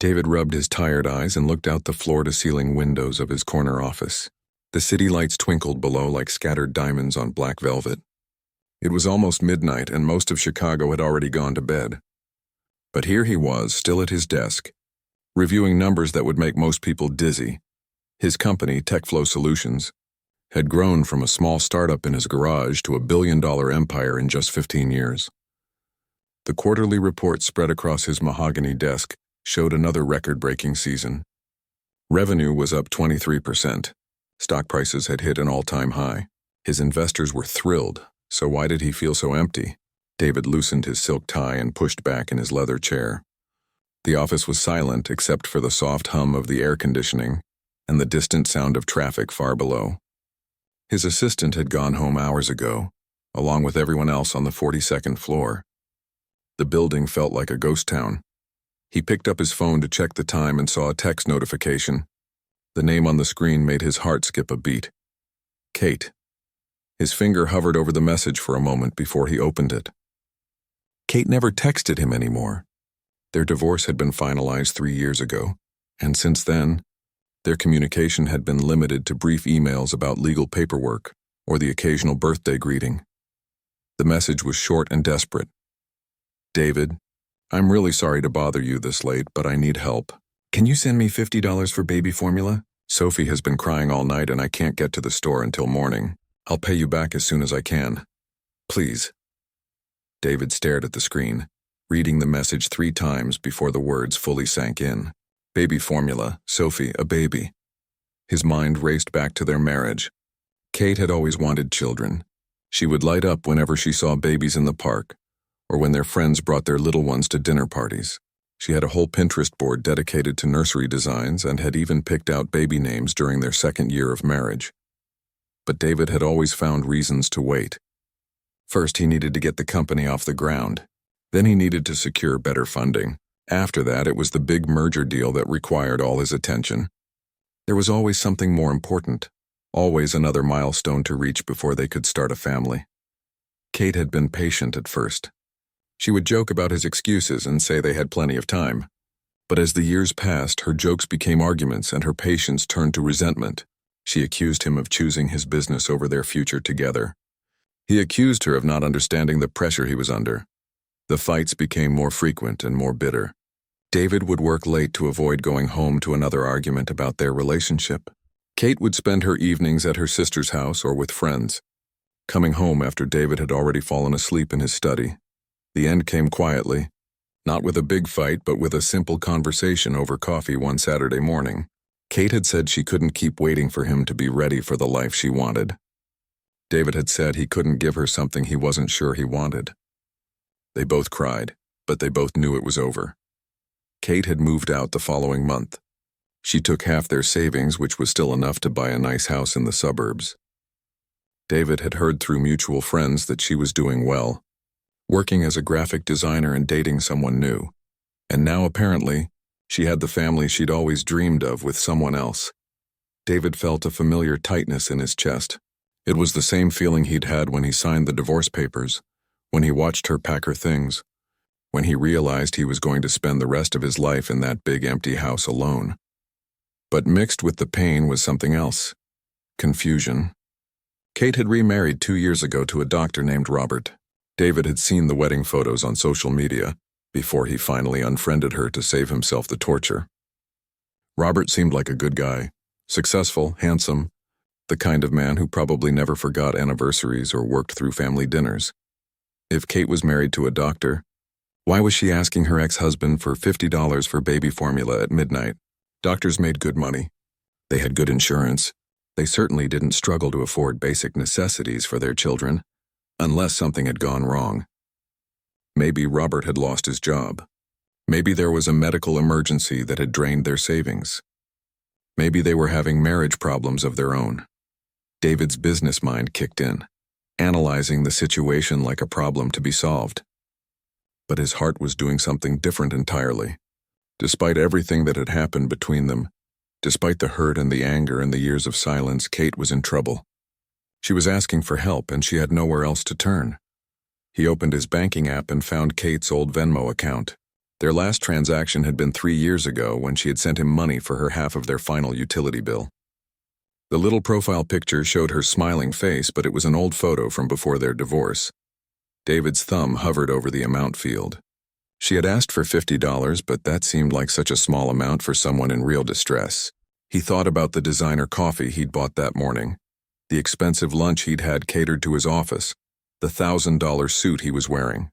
David rubbed his tired eyes and looked out the floor-to-ceiling windows of his corner office. The city lights twinkled below like scattered diamonds on black velvet. It was almost midnight and most of Chicago had already gone to bed. But here he was, still at his desk, reviewing numbers that would make most people dizzy. His company, TechFlow Solutions, had grown from a small startup in his garage to a billion-dollar empire in just 15 years. The quarterly report spread across his mahogany desk showed another record-breaking season. Revenue was up 23%. Stock prices had hit an all-time high. His investors were thrilled, so why did he feel so empty? David loosened his silk tie and pushed back in his leather chair. The office was silent except for the soft hum of the air conditioning and the distant sound of traffic far below. His assistant had gone home hours ago, along with everyone else on the 42nd floor. The building felt like a ghost town. He picked up his phone to check the time and saw a text notification. The name on the screen made his heart skip a beat. Kate. His finger hovered over the message for a moment before he opened it. Kate never texted him anymore. Their divorce had been finalized 3 years ago, and since then, their communication had been limited to brief emails about legal paperwork or the occasional birthday greeting. The message was short and desperate. David, I'm really sorry to bother you this late, but I need help. Can you send me $50 for baby formula? Sophie has been crying all night and I can't get to the store until morning. I'll pay you back as soon as I can. Please. David stared at the screen, reading the message 3 times before the words fully sank in. Baby formula, Sophie, a baby. His mind raced back to their marriage. Kate had always wanted children. She would light up whenever she saw babies in the park, or when their friends brought their little ones to dinner parties. She had a whole Pinterest board dedicated to nursery designs and had even picked out baby names during their 2nd year of marriage. But David had always found reasons to wait. First, he needed to get the company off the ground. Then he needed to secure better funding. After that, it was the big merger deal that required all his attention. There was always something more important, always another milestone to reach before they could start a family. Kate had been patient at first. She would joke about his excuses and say they had plenty of time. But as the years passed, her jokes became arguments and her patience turned to resentment. She accused him of choosing his business over their future together. He accused her of not understanding the pressure he was under. The fights became more frequent and more bitter. David would work late to avoid going home to another argument about their relationship. Kate would spend her evenings at her sister's house or with friends, coming home after David had already fallen asleep in his study. The end came quietly, not with a big fight, but with a simple conversation over coffee one Saturday morning. Kate had said she couldn't keep waiting for him to be ready for the life she wanted. David had said he couldn't give her something he wasn't sure he wanted. They both cried, but they both knew it was over. Kate had moved out the following month. She took half their savings, which was still enough to buy a nice house in the suburbs. David had heard through mutual friends that she was doing well, working as a graphic designer and dating someone new. And now, apparently, she had the family she'd always dreamed of with someone else. David felt a familiar tightness in his chest. It was the same feeling he'd had when he signed the divorce papers, when he watched her pack her things, when he realized he was going to spend the rest of his life in that big empty house alone. But mixed with the pain was something else. Confusion. Kate had remarried 2 years ago to a doctor named Robert. David had seen the wedding photos on social media before he finally unfriended her to save himself the torture. Robert seemed like a good guy, successful, handsome, the kind of man who probably never forgot anniversaries or worked through family dinners. If Kate was married to a doctor, why was she asking her ex-husband for $50 for baby formula at midnight? Doctors made good money. They had good insurance. They certainly didn't struggle to afford basic necessities for their children, unless something had gone wrong. Maybe Robert had lost his job. Maybe there was a medical emergency that had drained their savings. Maybe they were having marriage problems of their own. David's business mind kicked in, analyzing the situation like a problem to be solved. But his heart was doing something different entirely. Despite everything that had happened between them, despite the hurt and the anger and the years of silence, Kate was in trouble. She was asking for help and she had nowhere else to turn. He opened his banking app and found Kate's old Venmo account. Their last transaction had been 3 years ago when she had sent him money for her half of their final utility bill. The little profile picture showed her smiling face, but it was an old photo from before their divorce. David's thumb hovered over the amount field. She had asked for $50, but that seemed like such a small amount for someone in real distress. He thought about the designer coffee he'd bought that morning, the expensive lunch he'd had catered to his office, the $1,000 suit he was wearing.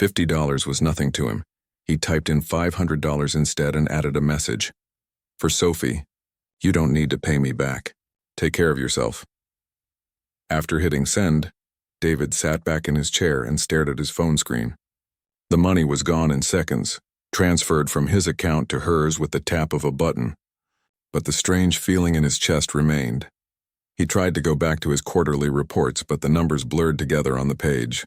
$50 was nothing to him. He typed in $500 instead and added a message. For Sophie, you don't need to pay me back. Take care of yourself. After hitting send, David sat back in his chair and stared at his phone screen. The money was gone in seconds, transferred from his account to hers with the tap of a button. But the strange feeling in his chest remained. He tried to go back to his quarterly reports, but the numbers blurred together on the page.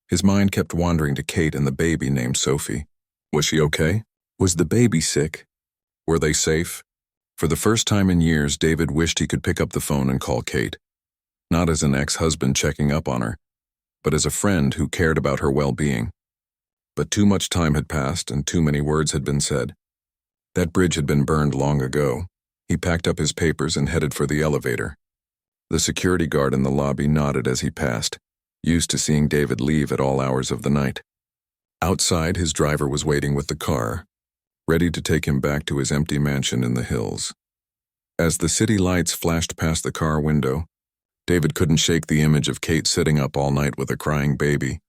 His mind kept wandering to Kate and the baby named Sophie. Was she okay? Was the baby sick? Were they safe? For the first time in years, David wished he could pick up the phone and call Kate. Not as an ex-husband checking up on her, but as a friend who cared about her well-being. But too much time had passed and too many words had been said. That bridge had been burned long ago. He packed up his papers and headed for the elevator. The security guard in the lobby nodded as he passed, used to seeing David leave at all hours of the night. Outside, his driver was waiting with the car, ready to take him back to his empty mansion in the hills. As the city lights flashed past the car window, David couldn't shake the image of Kate sitting up all night with a crying baby,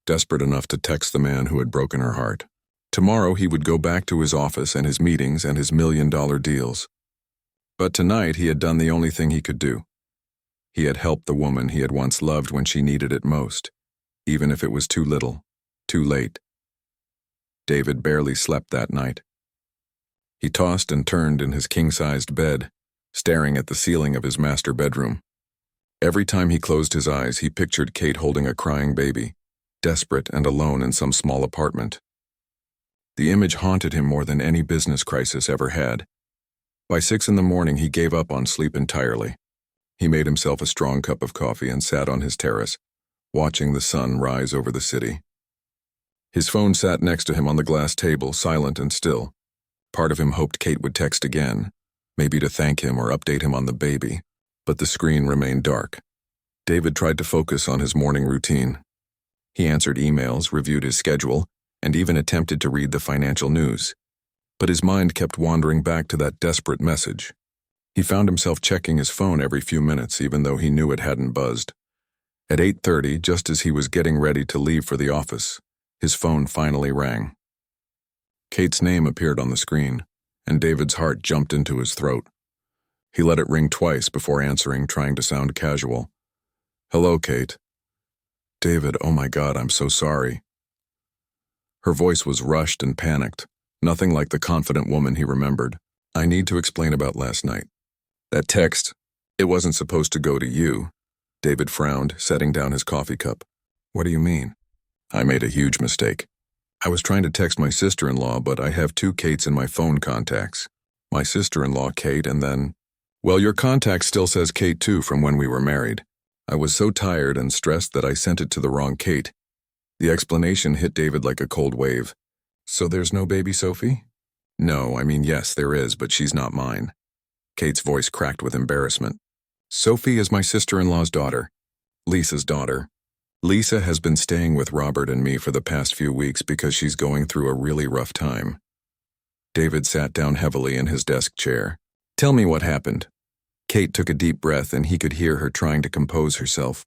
desperate enough to text the man who had broken her heart. Tomorrow he would go back to his office and his meetings and his $1,000,000 deals. But tonight he had done the only thing he could do. He had helped the woman he had once loved when she needed it most, even if it was too little, too late. David barely slept that night. He tossed and turned in his king-sized bed, staring at the ceiling of his master bedroom. Every time he closed his eyes, he pictured Kate holding a crying baby, desperate and alone in some small apartment. The image haunted him more than any business crisis ever had. By 6 in the morning, he gave up on sleep entirely. He made himself a strong cup of coffee and sat on his terrace, watching the sun rise over the city. His phone sat next to him on the glass table, silent and still. Part of him hoped Kate would text again, maybe to thank him or update him on the baby, but the screen remained dark. David tried to focus on his morning routine. He answered emails, reviewed his schedule, and even attempted to read the financial news. But his mind kept wandering back to that desperate message. He found himself checking his phone every few minutes, even though he knew it hadn't buzzed. At 8:30, just as he was getting ready to leave for the office, his phone finally rang. Kate's name appeared on the screen, and David's heart jumped into his throat. He let it ring twice before answering, trying to sound casual. "Hello, Kate." "David, oh my God, I'm so sorry." Her voice was rushed and panicked, nothing like the confident woman he remembered. "I need to explain about last night. That text, it wasn't supposed to go to you." David frowned, setting down his coffee cup. "What do you mean?" "I made a huge mistake. I was trying to text my sister-in-law, but I have 2 Kates in my phone contacts. My sister-in-law, Kate, and then... Well, your contact still says Kate too from when we were married. I was so tired and stressed that I sent it to the wrong Kate." The explanation hit David like a cold wave. "So there's no baby Sophie?" "No, I mean yes, there is, but she's not mine." Kate's voice cracked with embarrassment. "Sophie is my sister-in-law's daughter. Lisa's daughter. Lisa has been staying with Robert and me for the past few weeks because she's going through a really rough time." David sat down heavily in his desk chair. "Tell me what happened." Kate took a deep breath and he could hear her trying to compose herself.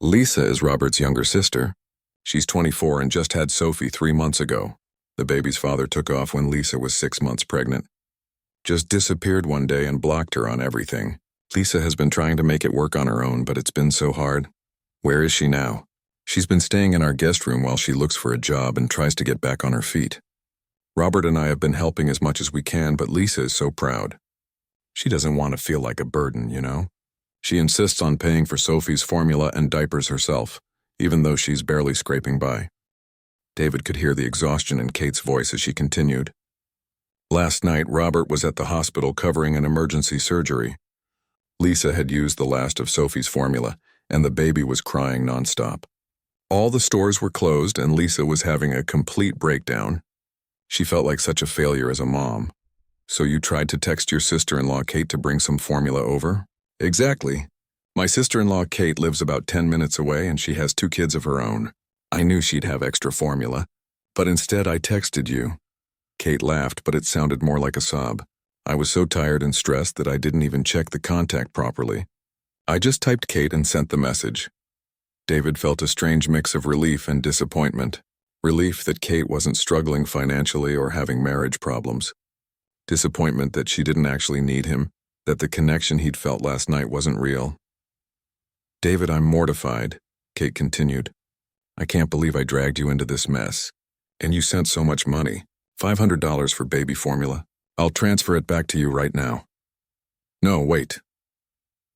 "Lisa is Robert's younger sister. She's 24 and just had Sophie 3 months ago. The baby's father took off when Lisa was 6 months pregnant. Just disappeared one day and blocked her on everything. Lisa has been trying to make it work on her own, but it's been so hard. Where is she now? She's been staying in our guest room while she looks for a job and tries to get back on her feet. Robert and I have been helping as much as we can, but Lisa is so proud. She doesn't want to feel like a burden, you know? She insists on paying for Sophie's formula and diapers herself, even though she's barely scraping by." David could hear the exhaustion in Kate's voice as she continued. "Last night, Robert was at the hospital covering an emergency surgery. Lisa had used the last of Sophie's formula, and the baby was crying nonstop. All the stores were closed and Lisa was having a complete breakdown. She felt like such a failure as a mom. So you tried to text your sister-in-law Kate to bring some formula over? Exactly. My sister-in-law Kate lives about 10 minutes away and she has 2 kids of her own. I knew she'd have extra formula. But instead I texted you. Kate laughed, but it sounded more like a sob. I was so tired and stressed that I didn't even check the contact properly. I just typed Kate and sent the message. David felt a strange mix of relief and disappointment. Relief that Kate wasn't struggling financially or having marriage problems. Disappointment that she didn't actually need him, that the connection he'd felt last night wasn't real. David, I'm mortified, Kate continued. I can't believe I dragged you into this mess. And you sent so much money. $500 for baby formula. I'll transfer it back to you right now. No, wait.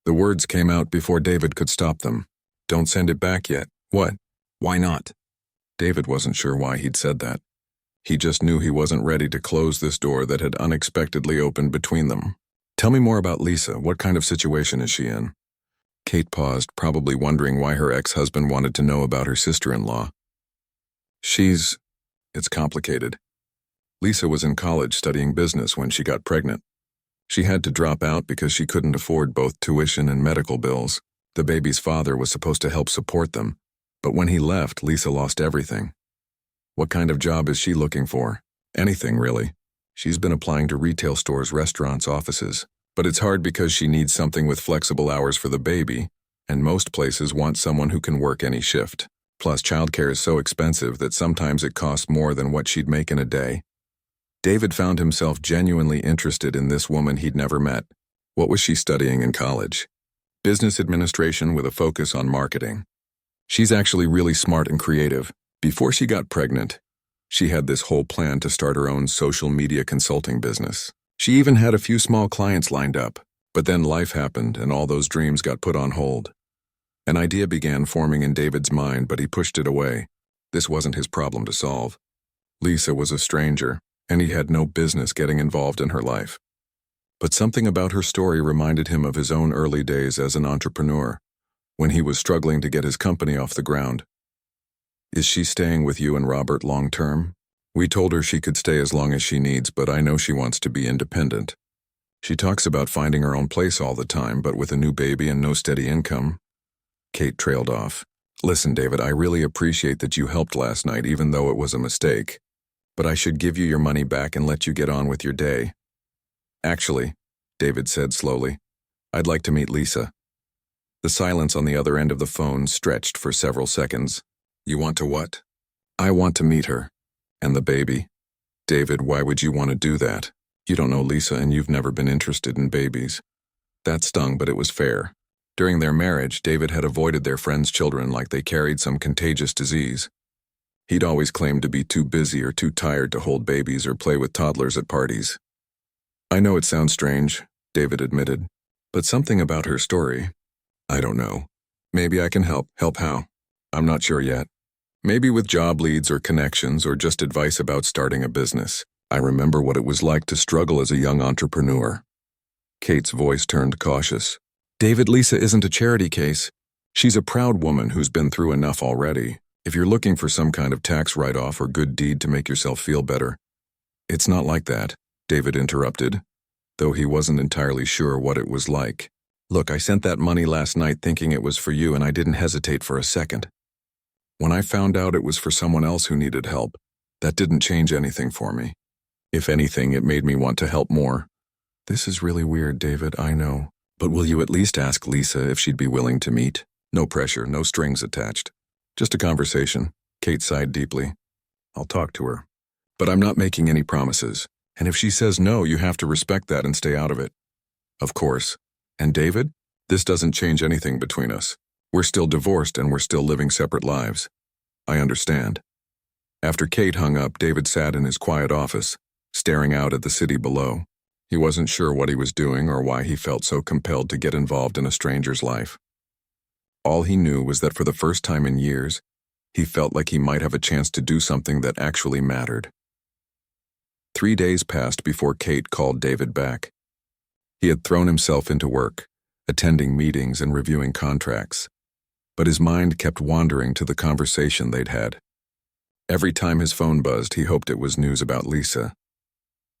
The words came out before David could stop them. Don't send it back yet. What? Why not? David wasn't sure why he'd said that. He just knew he wasn't ready to close this door that had unexpectedly opened between them. Tell me more about Lisa. What kind of situation is she in? Kate paused, probably wondering why her ex-husband wanted to know about her sister-in-law. It's complicated. Lisa was in college studying business when she got pregnant. She had to drop out because she couldn't afford both tuition and medical bills. The baby's father was supposed to help support them, but when he left, Lisa lost everything. What kind of job is she looking for? Anything, really. She's been applying to retail stores, restaurants, offices, but it's hard because she needs something with flexible hours for the baby, and most places want someone who can work any shift. Plus, childcare is so expensive that sometimes it costs more than what she'd make in a day. David found himself genuinely interested in this woman he'd never met. What was she studying in college? Business administration with a focus on marketing. She's actually really smart and creative. Before she got pregnant, she had this whole plan to start her own social media consulting business. She even had a few small clients lined up, but then life happened and all those dreams got put on hold. An idea began forming in David's mind, but he pushed it away. This wasn't his problem to solve. Lisa was a stranger, and he had no business getting involved in her life. But something about her story reminded him of his own early days as an entrepreneur, when he was struggling to get his company off the ground. Is she staying with you and Robert long term? We told her she could stay as long as she needs, but I know she wants to be independent. She talks about finding her own place all the time, but with a new baby and no steady income. Kate trailed off. Listen, David, I really appreciate that you helped last night, even though it was a mistake. But I should give you your money back and let you get on with your day. Actually, David said slowly, I'd like to meet Lisa. The silence on the other end of the phone stretched for several seconds. You want to what? I want to meet her. And the baby. David, why would you want to do that? You don't know Lisa and you've never been interested in babies. That stung, but it was fair. During their marriage, David had avoided their friends' children like they carried some contagious disease. He'd always claimed to be too busy or too tired to hold babies or play with toddlers at parties. I know it sounds strange, David admitted, but something about her story. I don't know. Maybe I can help. Help how? I'm not sure yet. Maybe with job leads or connections or just advice about starting a business. I remember what it was like to struggle as a young entrepreneur. Kate's voice turned cautious. David, Lisa isn't a charity case. She's a proud woman who's been through enough already. If you're looking for some kind of tax write-off or good deed to make yourself feel better. It's not like that, David interrupted, though he wasn't entirely sure what it was like. Look, I sent that money last night thinking it was for you and I didn't hesitate for a second. When I found out it was for someone else who needed help, that didn't change anything for me. If anything, it made me want to help more. This is really weird, David, I know. But will you at least ask Lisa if she'd be willing to meet? No pressure, no strings attached. Just a conversation. Kate sighed deeply. I'll talk to her. But I'm not making any promises. And if she says no, you have to respect that and stay out of it. Of course. And David, this doesn't change anything between us. We're still divorced and we're still living separate lives. I understand. After Kate hung up, David sat in his quiet office, staring out at the city below. He wasn't sure what he was doing or why he felt so compelled to get involved in a stranger's life. All he knew was that for the first time in years, he felt like he might have a chance to do something that actually mattered. 3 days passed before Kate called David back. He had thrown himself into work, attending meetings and reviewing contracts. but his mind kept wandering to the conversation they'd had. Every time his phone buzzed, he hoped it was news about Lisa.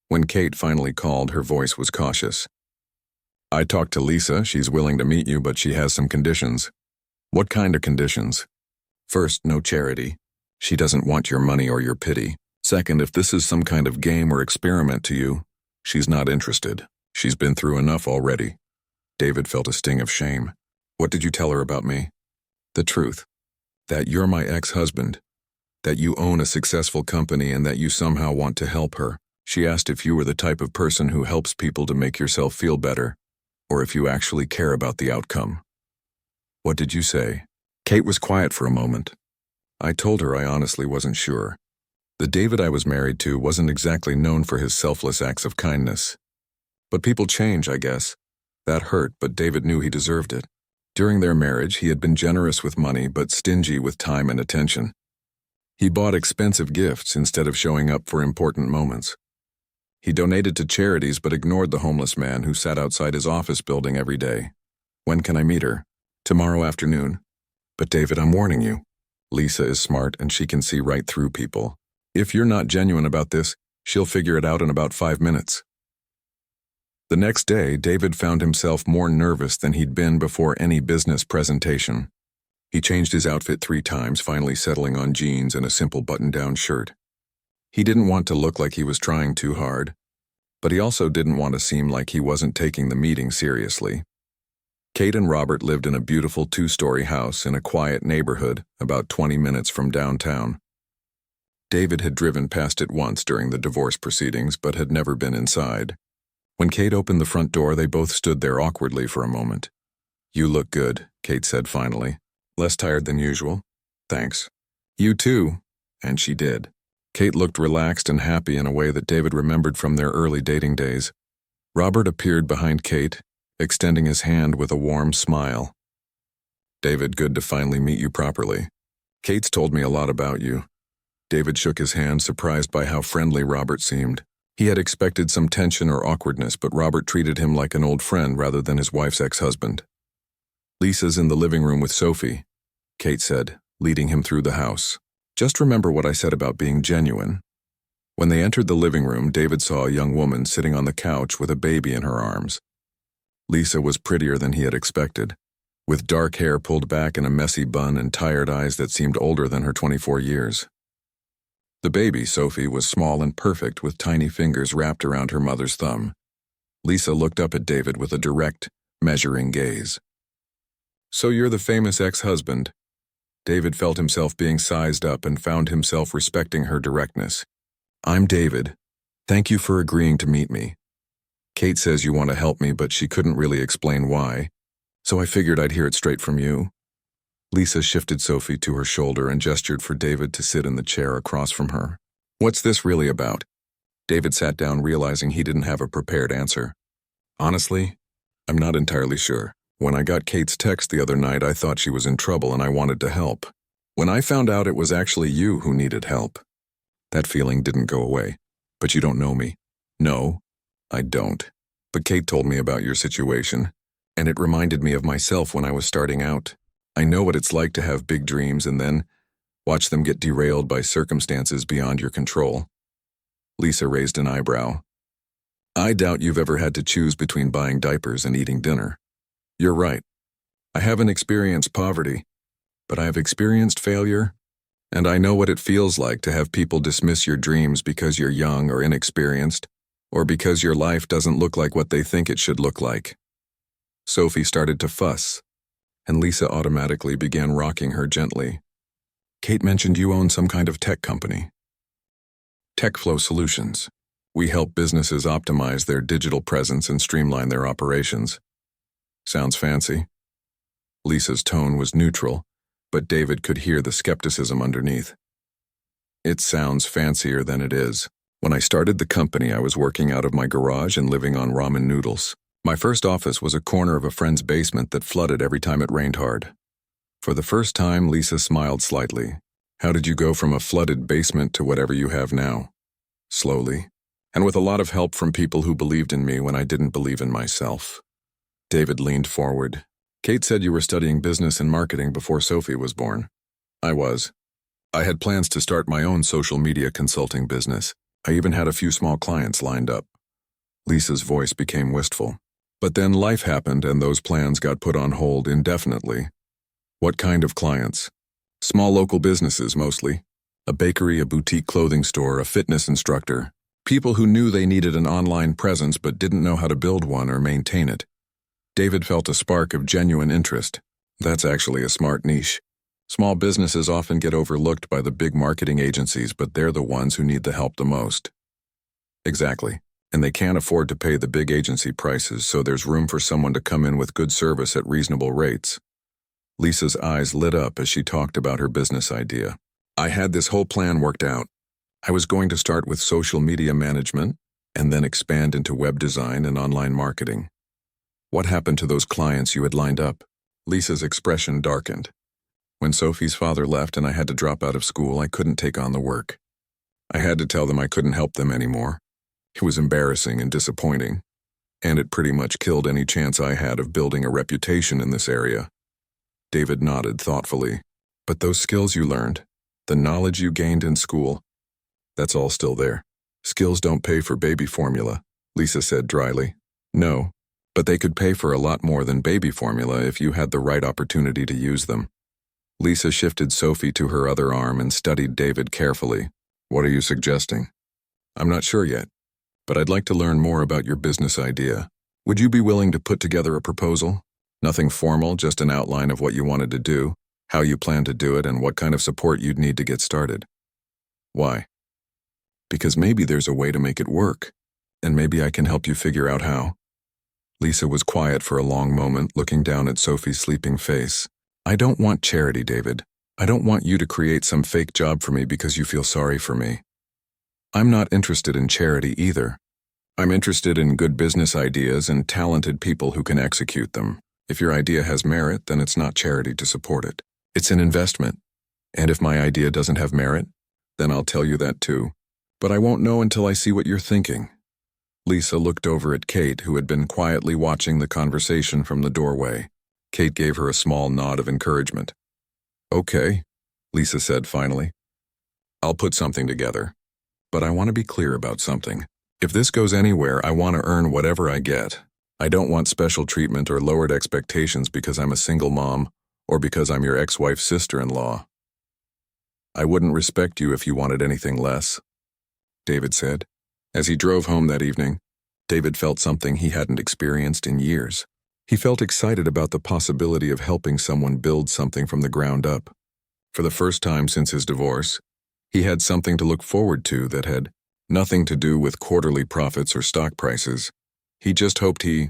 When Kate finally called, her voice was cautious. "I talked to Lisa. She's willing to meet you, but she has some conditions." "What kind of conditions?" "First, no charity. She doesn't want your money or your pity. Second, if this is some kind of game or experiment to you, she's not interested. She's been through enough already." David felt a sting of shame. "What did you tell her about me?" "The truth. That you're my ex-husband. That you own a successful company and that you somehow want to help her. She asked if you were the type of person who helps people to make yourself feel better, or if you actually care about the outcome." "What did you say?" Kate was quiet for a moment. "I told her I honestly wasn't sure. The David I was married to wasn't exactly known for his selfless acts of kindness. But people change, I guess. That hurt, but David knew he deserved it. During their marriage, he had been generous with money but stingy with time and attention. He bought expensive gifts instead of showing up for important moments. He donated to charities but ignored the homeless man who sat outside his office building every day. "When can I meet her?" "Tomorrow afternoon." "But David, I'm warning you. Lisa is smart and she can see right through people. If you're not genuine about this, she'll figure it out in about 5 minutes." The next day, David found himself more nervous than he'd been before any business presentation. He changed his outfit 3 times, finally settling on jeans and a simple button-down shirt. He didn't want to look like he was trying too hard, but he also didn't want to seem like he wasn't taking the meeting seriously. Kate and Robert lived in a beautiful 2-story house in a quiet neighborhood about 20 minutes from downtown. David had driven past it once during the divorce proceedings but had never been inside. When Kate opened the front door, they both stood there awkwardly for a moment. "You look good," Kate said finally. "Less tired than usual?" "Thanks." "You too." And she did. Kate looked relaxed and happy in a way that David remembered from their early dating days. Robert appeared behind Kate, extending his hand with a warm smile. "David, good to finally meet you properly. Kate's told me a lot about you." David shook his hand, surprised by how friendly Robert seemed. He had expected some tension or awkwardness, but Robert treated him like an old friend rather than his wife's ex-husband. "Lisa's in the living room with Sophie," Kate said, leading him through the house. "Just remember what I said about being genuine." When they entered the living room, David saw a young woman sitting on the couch with a baby in her arms. Lisa was prettier than he had expected, with dark hair pulled back in a messy bun and tired eyes that seemed older than her 24 years. The baby, Sophie, was small and perfect with tiny fingers wrapped around her mother's thumb. Lisa looked up at David with a direct, measuring gaze. "So you're the famous ex-husband." David felt himself being sized up and found himself respecting her directness. "I'm David. Thank you for agreeing to meet me. Kate says you want to help me, but she couldn't really explain why, so I figured I'd hear it straight from you." Lisa shifted Sophie to her shoulder and gestured for David to sit in the chair across from her. "What's this really about?" David sat down, realizing he didn't have a prepared answer. "Honestly, I'm not entirely sure. When I got Kate's text the other night, I thought she was in trouble and I wanted to help. When I found out it was actually you who needed help, that feeling didn't go away. But you don't know me." "No, I don't. But Kate told me about your situation, and it reminded me of myself when I was starting out. I know what it's like to have big dreams and then watch them get derailed by circumstances beyond your control." Lisa raised an eyebrow. "I doubt you've ever had to choose between buying diapers and eating dinner. You're right. I haven't experienced poverty, but I have experienced failure, and I know what it feels like to have people dismiss your dreams because you're young or inexperienced, or because your life doesn't look like what they think it should look like." Sophie started to fuss, and Lisa automatically began rocking her gently. "Kate mentioned you own some kind of tech company." "TechFlow Solutions. We help businesses optimize their digital presence and streamline their operations." "Sounds fancy." Lisa's tone was neutral, but David could hear the skepticism underneath. "It sounds fancier than it is. When I started the company, I was working out of my garage and living on ramen noodles. My first office was a corner of a friend's basement that flooded every time it rained hard." For the first time, Lisa smiled slightly. "How did you go from a flooded basement to whatever you have now?" "Slowly, and with a lot of help from people who believed in me when I didn't believe in myself." David leaned forward. Kate said you were studying business and marketing before Sophie was born. I was. I had plans to start my own social media consulting business. I even had a few small clients lined up. Lisa's voice became wistful. But then life happened and those plans got put on hold indefinitely. What kind of clients? Small local businesses mostly. A bakery, a boutique clothing store, a fitness instructor. People who knew they needed an online presence but didn't know how to build one or maintain it. David felt a spark of genuine interest. That's actually a smart niche. Small businesses often get overlooked by the big marketing agencies, but they're the ones who need the help the most. Exactly. And they can't afford to pay the big agency prices, so there's room for someone to come in with good service at reasonable rates. Lisa's eyes lit up as she talked about her business idea. I had this whole plan worked out. I was going to start with social media management and then expand into web design and online marketing. What happened to those clients you had lined up? Lisa's expression darkened. When Sophie's father left and I had to drop out of school, I couldn't take on the work. I had to tell them I couldn't help them anymore. It was embarrassing and disappointing, and it pretty much killed any chance I had of building a reputation in this area. David nodded thoughtfully. But those skills you learned, the knowledge you gained in school, that's all still there. Skills don't pay for baby formula, Lisa said dryly. No, but they could pay for a lot more than baby formula if you had the right opportunity to use them. Lisa shifted Sophie to her other arm and studied David carefully. What are you suggesting? I'm not sure yet, but I'd like to learn more about your business idea. Would you be willing to put together a proposal? Nothing formal, just an outline of what you wanted to do, how you plan to do it, and what kind of support you'd need to get started. Why? Because maybe there's a way to make it work, and maybe I can help you figure out how. Lisa was quiet for a long moment, looking down at Sophie's sleeping face. I don't want charity, David. I don't want you to create some fake job for me because you feel sorry for me. I'm not interested in charity either. I'm interested in good business ideas and talented people who can execute them. If your idea has merit, then it's not charity to support it. It's an investment. And if my idea doesn't have merit, then I'll tell you that too. But I won't know until I see what you're thinking. Lisa looked over at Kate, who had been quietly watching the conversation from the doorway. Kate gave her a small nod of encouragement. Okay, Lisa said finally. I'll put something together. But I want to be clear about something. If this goes anywhere, I want to earn whatever I get. I don't want special treatment or lowered expectations because I'm a single mom or because I'm your ex-wife's sister-in-law. I wouldn't respect you if you wanted anything less, David said. As he drove home that evening, David felt something he hadn't experienced in years. He felt excited about the possibility of helping someone build something from the ground up. For the first time since his divorce, he had something to look forward to that had nothing to do with quarterly profits or stock prices. He just hoped he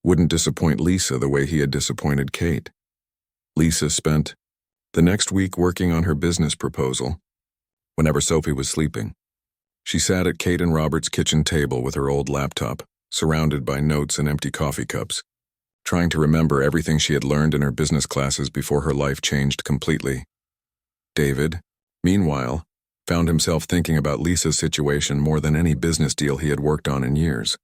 wouldn't disappoint Lisa the way he had disappointed Kate. Lisa spent the next week working on her business proposal. Whenever Sophie was sleeping, she sat at Kate and Robert's kitchen table with her old laptop, surrounded by notes and empty coffee cups, trying to remember everything she had learned in her business classes before her life changed completely. David, meanwhile, found himself thinking about Lisa's situation more than any business deal he had worked on in years.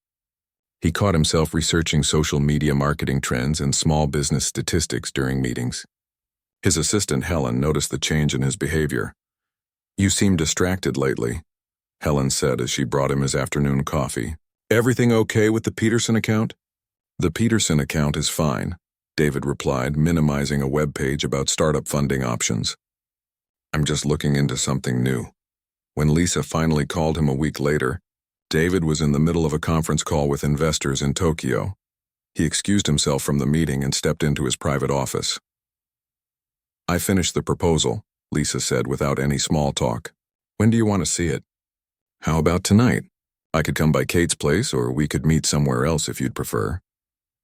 He caught himself researching social media marketing trends and small business statistics during meetings. His assistant, Helen, noticed the change in his behavior. You seem distracted lately, Helen said as she brought him his afternoon coffee. Everything okay with the Peterson account? The Peterson account is fine, David replied, minimizing a web page about startup funding options. I'm just looking into something new. When Lisa finally called him a week later, David was in the middle of a conference call with investors in Tokyo. He excused himself from the meeting and stepped into his private office. I finished the proposal, Lisa said without any small talk. When do you want to see it? How about tonight? I could come by Kate's place, or we could meet somewhere else if you'd prefer.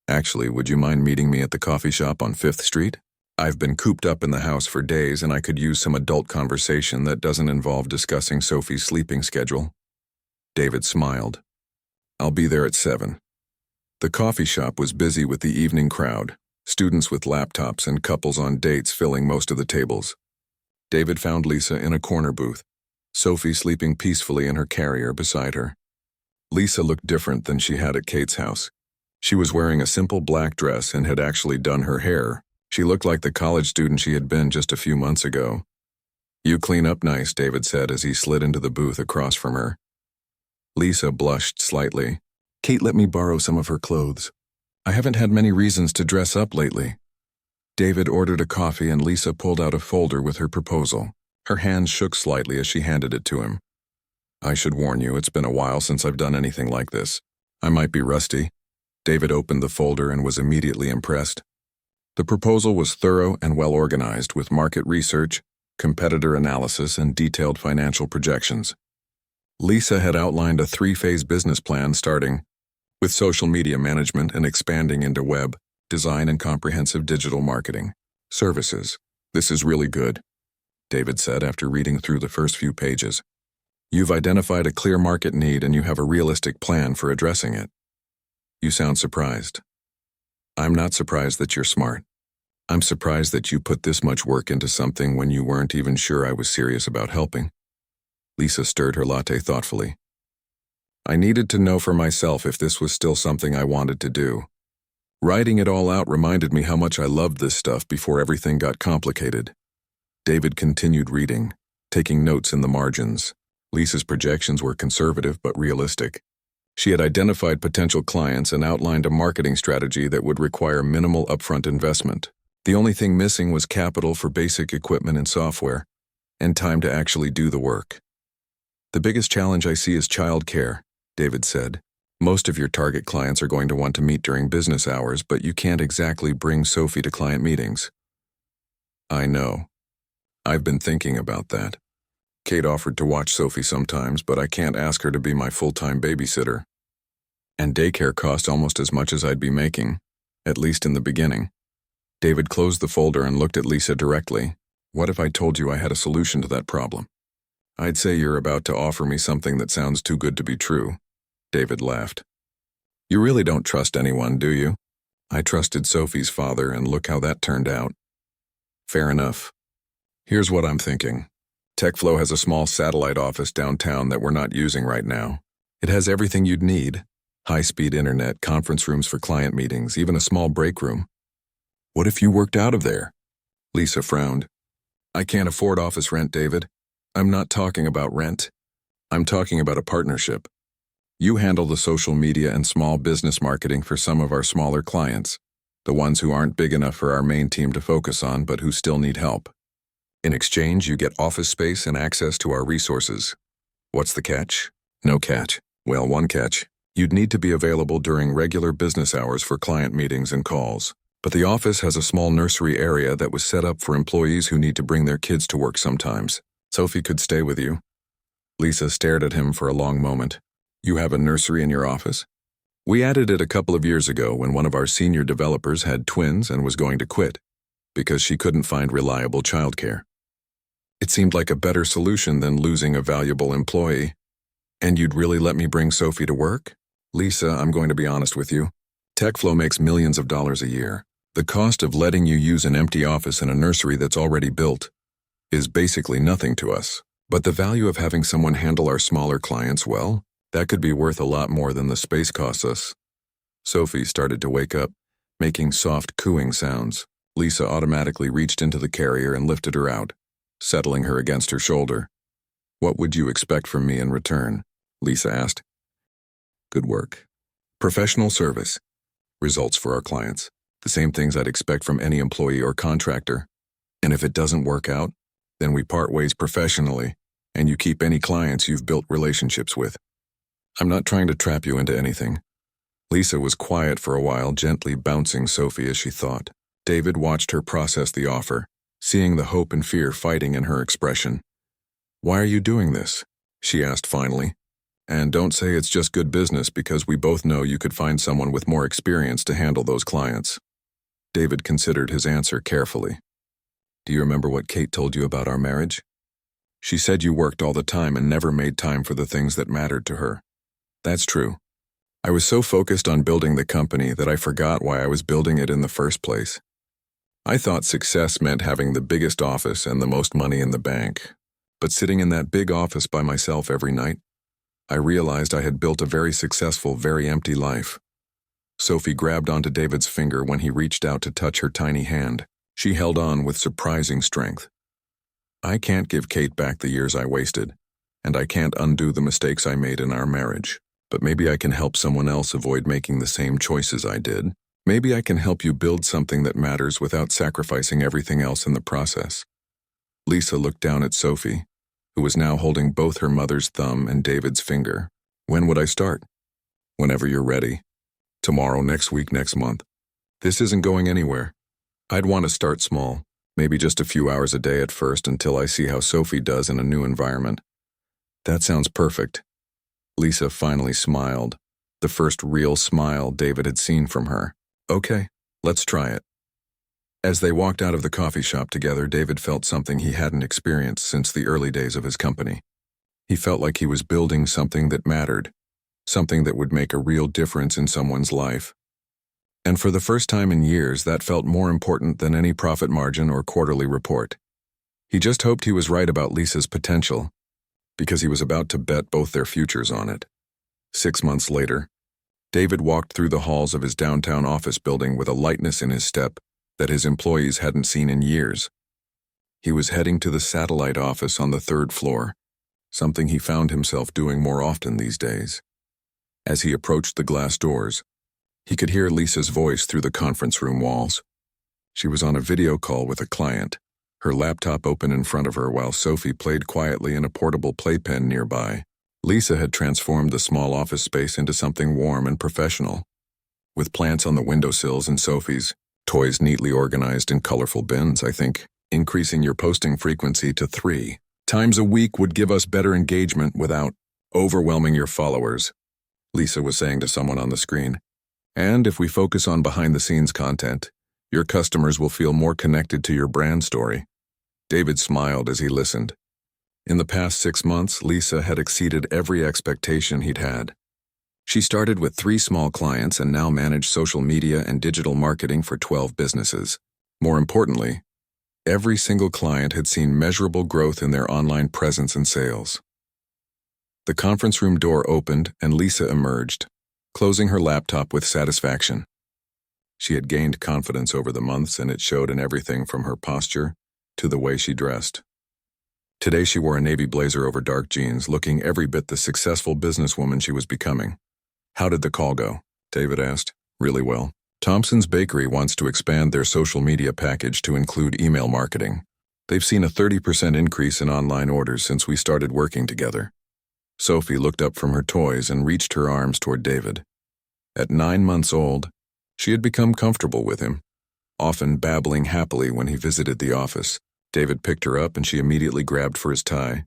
Actually, would you mind meeting me at the coffee shop on 5th Street? I've been cooped up in the house for days and I could use some adult conversation that doesn't involve discussing Sophie's sleeping schedule. David smiled. I'll be there at 7. The coffee shop was busy with the evening crowd, students with laptops and couples on dates filling most of the tables. David found Lisa in a corner booth, Sophie sleeping peacefully in her carrier beside her. Lisa looked different than she had at Kate's house. She was wearing a simple black dress and had actually done her hair. She looked like the college student she had been just a few months ago. "You clean up nice," David said as he slid into the booth across from her. Lisa blushed slightly. "Kate let me borrow some of her clothes. I haven't had many reasons to dress up lately." David ordered a coffee and Lisa pulled out a folder with her proposal. Her hands shook slightly as she handed it to him. "I should warn you, it's been a while since I've done anything like this. I might be rusty." David opened the folder and was immediately impressed. The proposal was thorough and well organized, with market research, competitor analysis, and detailed financial projections. Lisa had outlined a 3-phase business plan starting with social media management and expanding into web, design, and comprehensive digital marketing services. "This is really good," David said after reading through the first few pages. "You've identified a clear market need and you have a realistic plan for addressing it. You sound surprised." "I'm not surprised that you're smart. I'm surprised that you put this much work into something when you weren't even sure I was serious about helping." Lisa stirred her latte thoughtfully. "I needed to know for myself if this was still something I wanted to do. Writing it all out reminded me how much I loved this stuff before everything got complicated." David continued reading, taking notes in the margins. Lisa's projections were conservative but realistic. She had identified potential clients and outlined a marketing strategy that would require minimal upfront investment. The only thing missing was capital for basic equipment and software, and time to actually do the work. "The biggest challenge I see is childcare," David said. "Most of your target clients are going to want to meet during business hours, but you can't exactly bring Sophie to client meetings." "I know. I've been thinking about that. Kate offered to watch Sophie sometimes, but I can't ask her to be my full-time babysitter. And daycare cost almost as much as I'd be making, at least in the beginning." David closed the folder and looked at Lisa directly. "What if I told you I had a solution to that problem?" "I'd say you're about to offer me something that sounds too good to be true." David laughed. "You really don't trust anyone, do you?" "I trusted Sophie's father, and look how that turned out." "Fair enough. Here's what I'm thinking. TechFlow has a small satellite office downtown that we're not using right now. It has everything you'd need: high-speed internet, conference rooms for client meetings, even a small break room. What if you worked out of there?" Lisa frowned. "I can't afford office rent, David. I'm not talking about rent. I'm talking about a partnership. You handle the social media and small business marketing for some of our smaller clients, the ones who aren't big enough for our main team to focus on but who still need help. In exchange, you get office space and access to our resources. What's the catch?" "No catch." "Well, one catch. You'd need to be available during regular business hours for client meetings and calls. But the office has a small nursery area that was set up for employees who need to bring their kids to work sometimes. Sophie could stay with you." Lisa stared at him for a long moment. "You have a nursery in your office?" "We added it a couple of years ago when one of our senior developers had twins and was going to quit because she couldn't find reliable childcare. It seemed like a better solution than losing a valuable employee." "And you'd really let me bring Sophie to work?" "Lisa, I'm going to be honest with you. TechFlow makes millions of dollars a year. The cost of letting you use an empty office in a nursery that's already built is basically nothing to us. But the value of having someone handle our smaller clients, well, that could be worth a lot more than the space costs us." Sophie started to wake up, making soft cooing sounds. Lisa automatically reached into the carrier and lifted her out, settling her against her shoulder. "What would you expect from me in return?" Lisa asked. "Good work. Professional service. Results for our clients. The same things I'd expect from any employee or contractor. And if it doesn't work out, then we part ways professionally, and you keep any clients you've built relationships with. I'm not trying to trap you into anything." Lisa was quiet for a while, gently bouncing Sophie as she thought. David watched her process the offer, seeing the hope and fear fighting in her expression. "Why are you doing this?" she asked finally. "And don't say it's just good business, because we both know you could find someone with more experience to handle those clients." David considered his answer carefully. "Do you remember what Kate told you about our marriage? She said you worked all the time and never made time for the things that mattered to her." "That's true. I was so focused on building the company that I forgot why I was building it in the first place. I thought success meant having the biggest office and the most money in the bank. But sitting in that big office by myself every night, I realized I had built a very successful, very empty life. Sophie grabbed onto David's finger when he reached out to touch her tiny hand. She held on with surprising strength. I can't give Kate back the years I wasted, and I can't undo the mistakes I made in our marriage. But maybe I can help someone else avoid making the same choices I did. Maybe I can help you build something that matters without sacrificing everything else in the process. Lisa looked down at Sophie, who was now holding both her mother's thumb and David's finger. When would I start? Whenever you're ready. Tomorrow, next week, next month. This isn't going anywhere. I'd want to start small, maybe just a few hours a day at first until I see how Sophie does in a new environment. That sounds perfect. Lisa finally smiled, the first real smile David had seen from her. Okay, let's try it. As they walked out of the coffee shop together, David felt something he hadn't experienced since the early days of his company. He felt like he was building something that mattered, something that would make a real difference in someone's life. And for the first time in years, that felt more important than any profit margin or quarterly report. He just hoped he was right about Lisa's potential, because he was about to bet both their futures on it. 6 months later, David walked through the halls of his downtown office building with a lightness in his step that his employees hadn't seen in years. He was heading to the satellite office on the 3rd floor, something he found himself doing more often these days. As he approached the glass doors, he could hear Lisa's voice through the conference room walls. She was on a video call with a client, her laptop open in front of her while Sophie played quietly in a portable playpen nearby. Lisa had transformed the small office space into something warm and professional, with plants on the windowsills and Sophie's toys neatly organized in colorful bins. I think increasing your posting frequency to 3 times a week would give us better engagement without overwhelming your followers, Lisa was saying to someone on the screen. And if we focus on behind-the-scenes content, your customers will feel more connected to your brand story. David smiled as he listened. In the past 6 months, Lisa had exceeded every expectation he'd had. She started with 3 small clients and now managed social media and digital marketing for 12 businesses. More importantly, every single client had seen measurable growth in their online presence and sales. The conference room door opened and Lisa emerged, closing her laptop with satisfaction. She had gained confidence over the months, and it showed in everything from her posture to the way she dressed. Today she wore a navy blazer over dark jeans, looking every bit the successful businesswoman she was becoming. How did the call go? David asked. Really well. Thompson's Bakery wants to expand their social media package to include email marketing. They've seen a 30% increase in online orders since we started working together. Sophie looked up from her toys and reached her arms toward David. At 9 months old, she had become comfortable with him, often babbling happily when he visited the office. David picked her up and she immediately grabbed for his tie.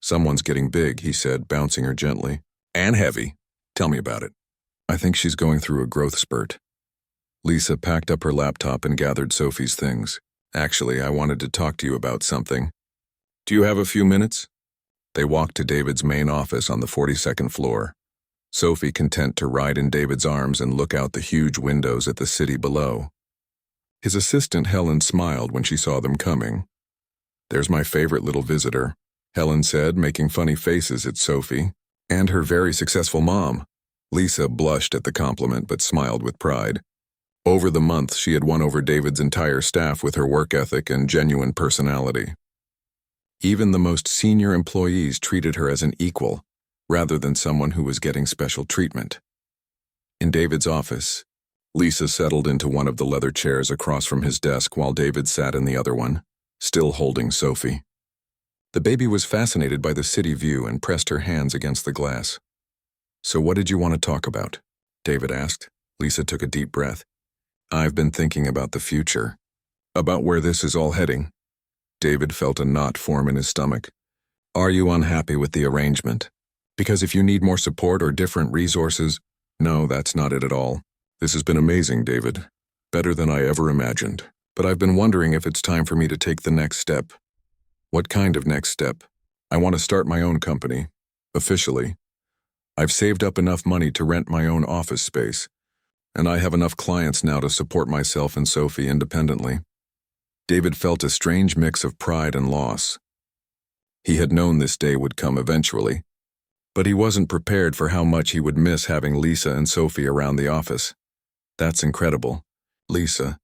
Someone's getting big, he said, bouncing her gently. And heavy. Tell me about it. I think she's going through a growth spurt. Lisa packed up her laptop and gathered Sophie's things. Actually, I wanted to talk to you about something. Do you have a few minutes? They walked to David's main office on the 42nd floor. Sophie content to ride in David's arms and look out the huge windows at the city below. His assistant Helen smiled when she saw them coming. There's my favorite little visitor, Helen said, making funny faces at Sophie, and her very successful mom. Lisa blushed at the compliment but smiled with pride. Over the month, she had won over David's entire staff with her work ethic and genuine personality. Even the most senior employees treated her as an equal, rather than someone who was getting special treatment. In David's office, Lisa settled into one of the leather chairs across from his desk while David sat in the other one, still holding Sophie. The baby was fascinated by the city view and pressed her hands against the glass. So what did you want to talk about? David asked. Lisa took a deep breath. I've been thinking about the future, about where this is all heading. David felt a knot form in his stomach. Are you unhappy with the arrangement? Because if you need more support or different resources, no, that's not it at all. This has been amazing, David. Better than I ever imagined. But I've been wondering if it's time for me to take the next step. What kind of next step? I want to start my own company. Officially. I've saved up enough money to rent my own office space, and I have enough clients now to support myself and Sophie independently. David felt a strange mix of pride and loss. He had known this day would come eventually, but he wasn't prepared for how much he would miss having Lisa and Sophie around the office. That's incredible. Lisa,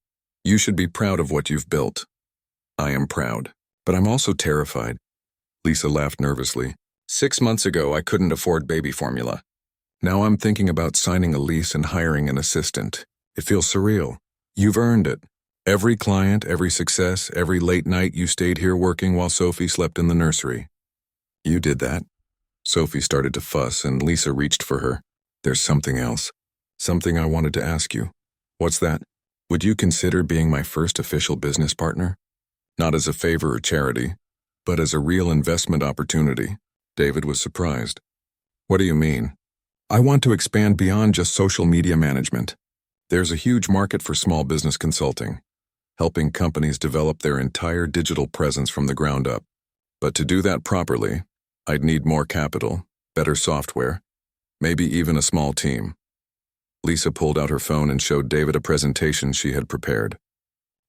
you should be proud of what you've built. I am proud, but I'm also terrified. Lisa laughed nervously. 6 months ago, I couldn't afford baby formula. Now I'm thinking about signing a lease and hiring an assistant. It feels surreal. You've earned it. Every client, every success, every late night you stayed here working while Sophie slept in the nursery. You did that. Sophie started to fuss and Lisa reached for her. There's something else. Something I wanted to ask you. What's that? Would you consider being my first official business partner? Not as a favor or charity, but as a real investment opportunity. David was surprised. What do you mean? I want to expand beyond just social media management. There's a huge market for small business consulting, helping companies develop their entire digital presence from the ground up. But to do that properly, I'd need more capital, better software, maybe even a small team. Lisa pulled out her phone and showed David a presentation she had prepared.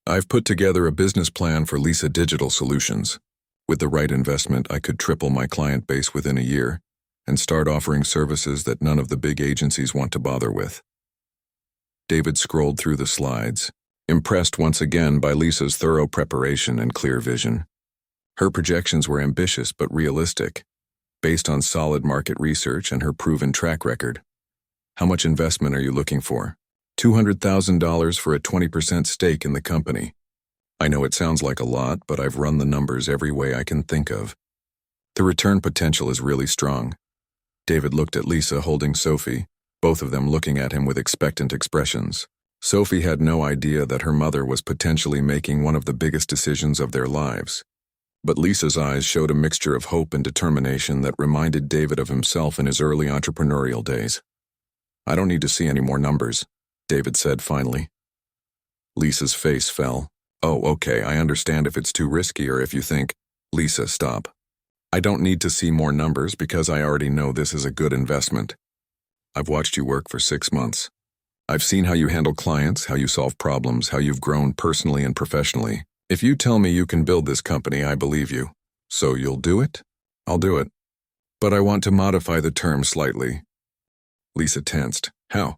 I've put together a business plan for Lisa Digital Solutions. With the right investment, I could triple my client base within a year and start offering services that none of the big agencies want to bother with. David scrolled through the slides, impressed once again by Lisa's thorough preparation and clear vision. Her projections were ambitious but realistic, based on solid market research and her proven track record. How much investment are you looking for? $200,000 for a 20% stake in the company. I know it sounds like a lot, but I've run the numbers every way I can think of. The return potential is really strong. David looked at Lisa holding Sophie, both of them looking at him with expectant expressions. Sophie had no idea that her mother was potentially making one of the biggest decisions of their lives. But Lisa's eyes showed a mixture of hope and determination that reminded David of himself in his early entrepreneurial days. I don't need to see any more numbers, David said finally. Lisa's face fell. Oh, okay, I understand if it's too risky or if you think, Lisa, stop. I don't need to see more numbers because I already know this is a good investment. I've watched you work for 6 months. I've seen how you handle clients, how you solve problems, how you've grown personally and professionally. If you tell me you can build this company, I believe you. So you'll do it? I'll do it. But I want to modify the terms slightly. Lisa tensed. How?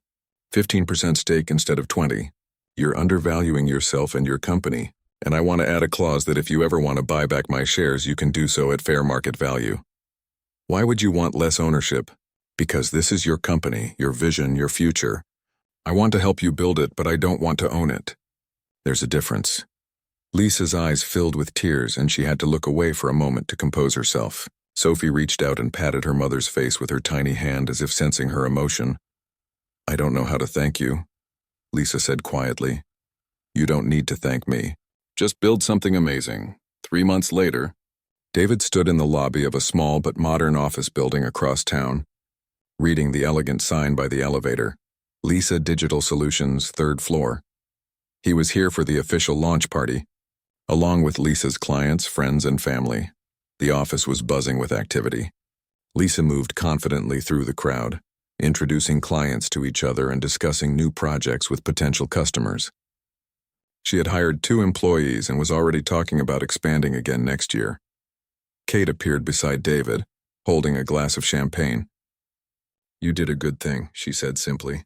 15% stake instead of 20. You're undervaluing yourself and your company, and I want to add a clause that if you ever want to buy back my shares, you can do so at fair market value. Why would you want less ownership? Because this is your company, your vision, your future. I want to help you build it, but I don't want to own it. There's a difference. Lisa's eyes filled with tears, and she had to look away for a moment to compose herself. Sophie reached out and patted her mother's face with her tiny hand as if sensing her emotion. I don't know how to thank you, Lisa said quietly. You don't need to thank me. Just build something amazing. 3 months later, David stood in the lobby of a small but modern office building across town, reading the elegant sign by the elevator, Lisa Digital Solutions, 3rd floor. He was here for the official launch party, along with Lisa's clients, friends, and family. The office was buzzing with activity. Lisa moved confidently through the crowd, introducing clients to each other and discussing new projects with potential customers. She had hired 2 employees and was already talking about expanding again next year. Kate appeared beside David, holding a glass of champagne. You did a good thing, she said simply.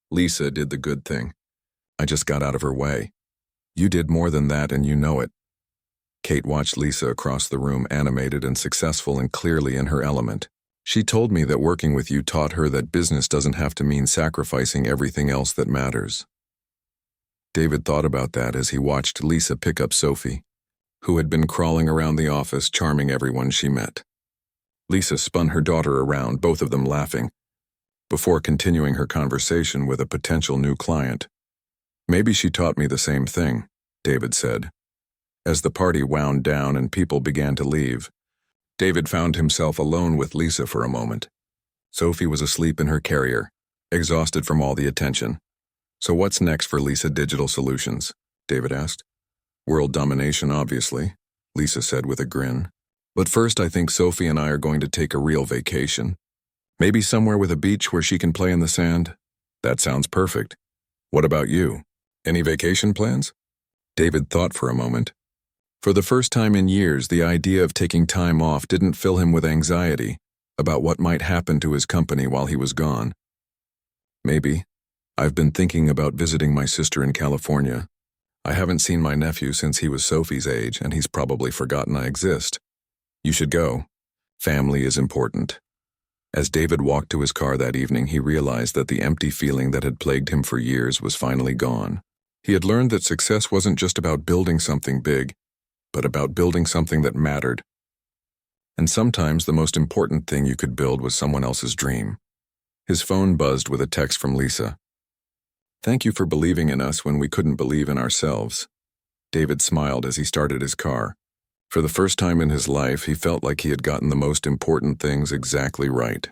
Lisa did the good thing. I just got out of her way. You did more than that and you know it. Kate watched Lisa across the room, animated and successful and clearly in her element. She told me that working with you taught her that business doesn't have to mean sacrificing everything else that matters. David thought about that as he watched Lisa pick up Sophie, who had been crawling around the office charming everyone she met. Lisa spun her daughter around, both of them laughing, before continuing her conversation with a potential new client. Maybe she taught me the same thing, David said. As the party wound down and people began to leave, David found himself alone with Lisa for a moment. Sophie was asleep in her carrier, exhausted from all the attention. So what's next for Lisa Digital Solutions? David asked. World domination, obviously, Lisa said with a grin. But first, I think Sophie and I are going to take a real vacation. Maybe somewhere with a beach where she can play in the sand? That sounds perfect. What about you? Any vacation plans? David thought for a moment. For the first time in years, the idea of taking time off didn't fill him with anxiety about what might happen to his company while he was gone. Maybe. I've been thinking about visiting my sister in California. I haven't seen my nephew since he was Sophie's age, and he's probably forgotten I exist. You should go. Family is important. As David walked to his car that evening, he realized that the empty feeling that had plagued him for years was finally gone. He had learned that success wasn't just about building something big, but about building something that mattered. And sometimes the most important thing you could build was someone else's dream. His phone buzzed with a text from Lisa. "Thank you for believing in us when we couldn't believe in ourselves." David smiled as he started his car. For the first time in his life, he felt like he had gotten the most important things exactly right.